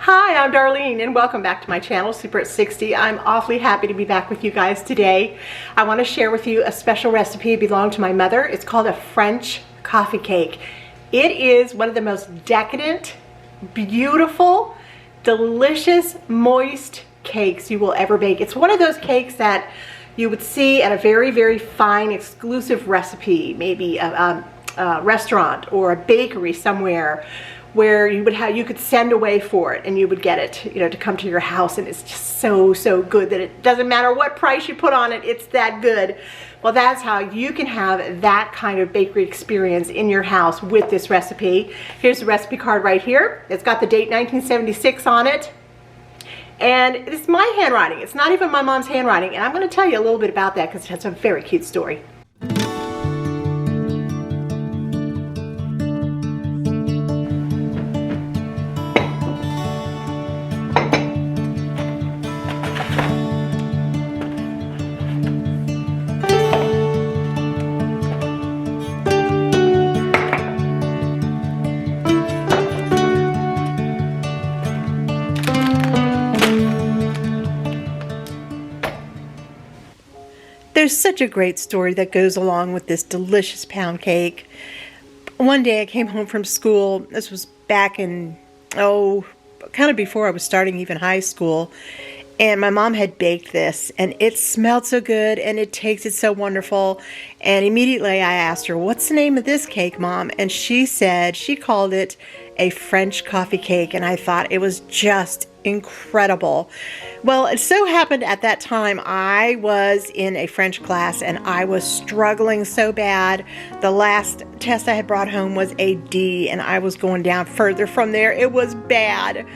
Hi, I'm Darlene and welcome back to my channel, Super at 60. I'm awfully happy to be back with you guys today. I want to share with you a special recipe. It belonged to my mother. It's called a French coffee cake. It is one of the most decadent, beautiful, delicious, moist cakes you will ever bake. It's one of those cakes that you would see at a very, very fine, exclusive recipe, maybe a restaurant or a bakery somewhere, where you could send away for it and you would get it, to come to your house, and it's just so good that it doesn't matter what price you put on it, it's that good. Well, that's how you can have that kind of bakery experience in your house with this recipe. Here's the recipe card right here. It's got the date 1976 on it. And it's my handwriting. It's not even my mom's handwriting. And I'm going to tell you a little bit about that because it has a very cute story. There's such a great story that goes along with this delicious pound cake. One day I came home from school. This was back in, kind of before I was starting even high school. And my mom had baked this, and it smelled so good, and it tasted so wonderful. And immediately I asked her, "What's the name of this cake, Mom?" And she called it a French coffee cake, and I thought it was just incredible. Well, it so happened at that time I was in a French class, and I was struggling so bad. The last test I had brought home was a D, and I was going down further from there. It was bad.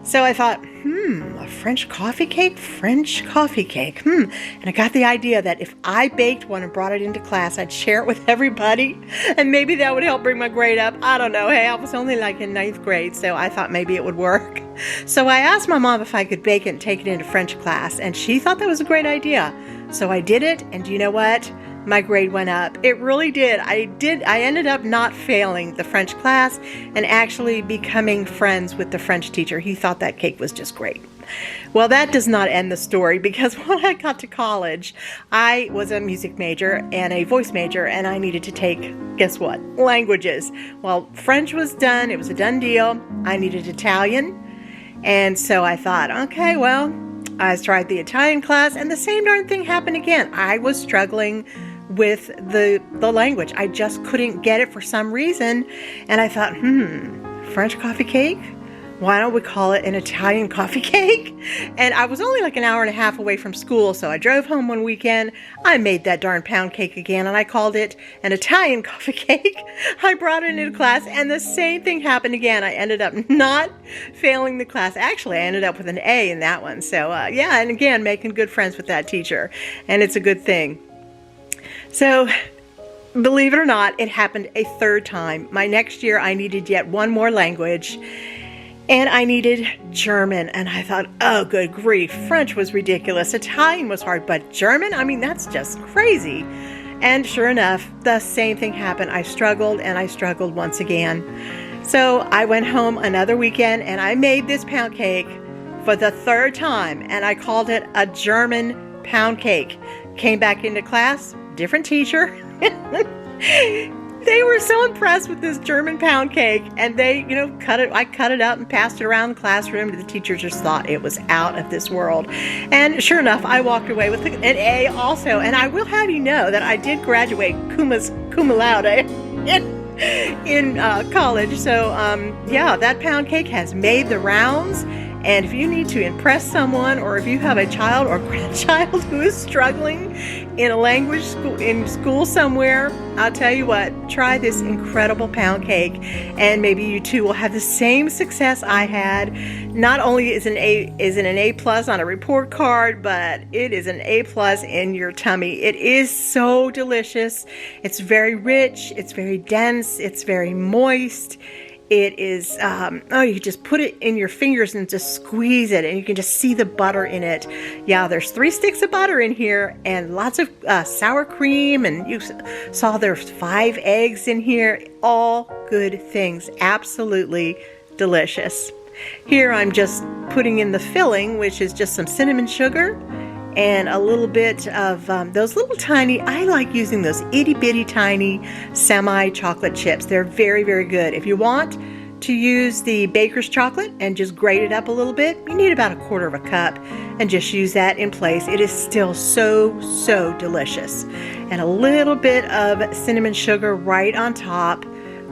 So I thought, a French coffee cake? French coffee cake. And I got the idea that if I baked one and brought it into class, I'd share it with everybody, and maybe that would help bring my grade up. I don't know. Hey, I was only like in 9th grade, so I thought maybe it would work. So I asked my mom if I could bake it and take it into French class, and she thought that was a great idea. So I did it, and do you know what? My grade went up. It really did. I ended up not failing the French class and actually becoming friends with the French teacher. He thought that cake was just great. Well, that does not end the story, because when I got to college, I was a music major and a voice major, and I needed to take, guess what? Languages. Well, French was done. It was a done deal. I needed Italian. And so I thought, okay, well, I tried the Italian class, and the same darn thing happened again. I was struggling with the language. I just couldn't get it for some reason. And I thought, French coffee cake? Why don't we call it an Italian coffee cake? And I was only like an hour and a half away from school, so I drove home one weekend. I made that darn pound cake again, and I called it an Italian coffee cake. I brought it into class, and the same thing happened again. I ended up not failing the class. Actually, I ended up with an A in that one. So yeah, and again, making good friends with that teacher, and it's a good thing. So, believe it or not, it happened a third time. My next year, I needed yet one more language, and I needed German. And I thought, oh, good grief, French was ridiculous. Italian was hard, but German? I mean, that's just crazy. And sure enough, the same thing happened. I struggled, and I struggled once again. So I went home another weekend, and I made this pound cake for the third time, and I called it a German pound cake. Came back into class. Different teacher. They were so impressed with this German pound cake, and they, I cut it up and passed it around the classroom, and the teacher just thought it was out of this world. And sure enough, I walked away with an A also, and I will have you know that I did graduate cum laude in college. So yeah, that pound cake has made the rounds. And if you need to impress someone, or if you have a child or grandchild who is struggling in a language school, in school somewhere, I'll tell you what, try this incredible pound cake, and maybe you too will have the same success I had. Not only is it an A plus on a report card, but it is an A plus in your tummy. It is so delicious. It's very rich. It's very dense. It's very moist. It is, you just put it in your fingers and just squeeze it, and you can just see the butter in it. Yeah, there's 3 sticks of butter in here, and lots of sour cream, and you saw there's 5 eggs in here. All good things. Absolutely delicious. Here I'm just putting in the filling, which is just some cinnamon sugar and a little bit of those little tiny, I like using those itty bitty tiny semi-chocolate chips. They're very, very good. If you want to use the baker's chocolate and just grate it up a little bit, you need about 1/4 cup and just use that in place. It is still so, so delicious. And a little bit of cinnamon sugar right on top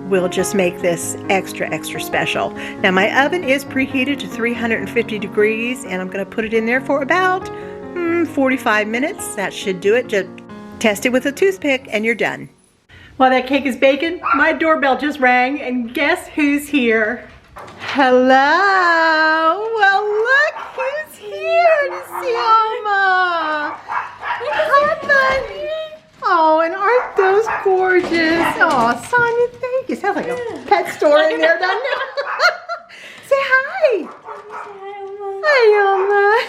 will just make this extra, extra special. Now my oven is preheated to 350 degrees and I'm going to put it in there for about 45 minutes. That should do it. Just test it with a toothpick and you're done. While that cake is baking, my doorbell just rang and guess who's here? Hello! Well, look who's here to see Alma! Hi, buddy! Oh, and aren't those gorgeous? Oh, Sonia, thank you. Sounds like a pet store in there, doesn't it? Say hi! Hi, Alma!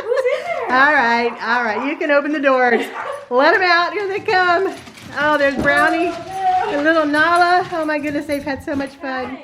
Who's in there? All right, you can open the doors. Let them out, here they come. Oh, there's Brownie and little Nala. Oh my goodness, they've had so much fun.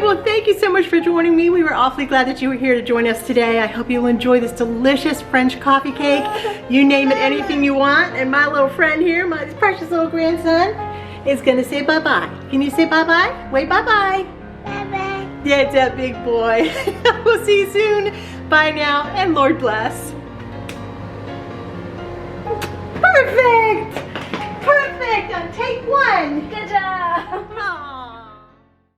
Well, thank you so much for joining me. We were awfully glad that you were here to join us today. I hope you'll enjoy this delicious French coffee cake. You name it, anything you want. And my little friend here, my precious little grandson, is gonna say bye-bye. Can you say bye-bye? Wait, bye-bye. Bye-bye. Yeah, it's that big boy. We'll see you soon. Bye now, and Lord bless. Perfect! Perfect on take one. Good job. Aw.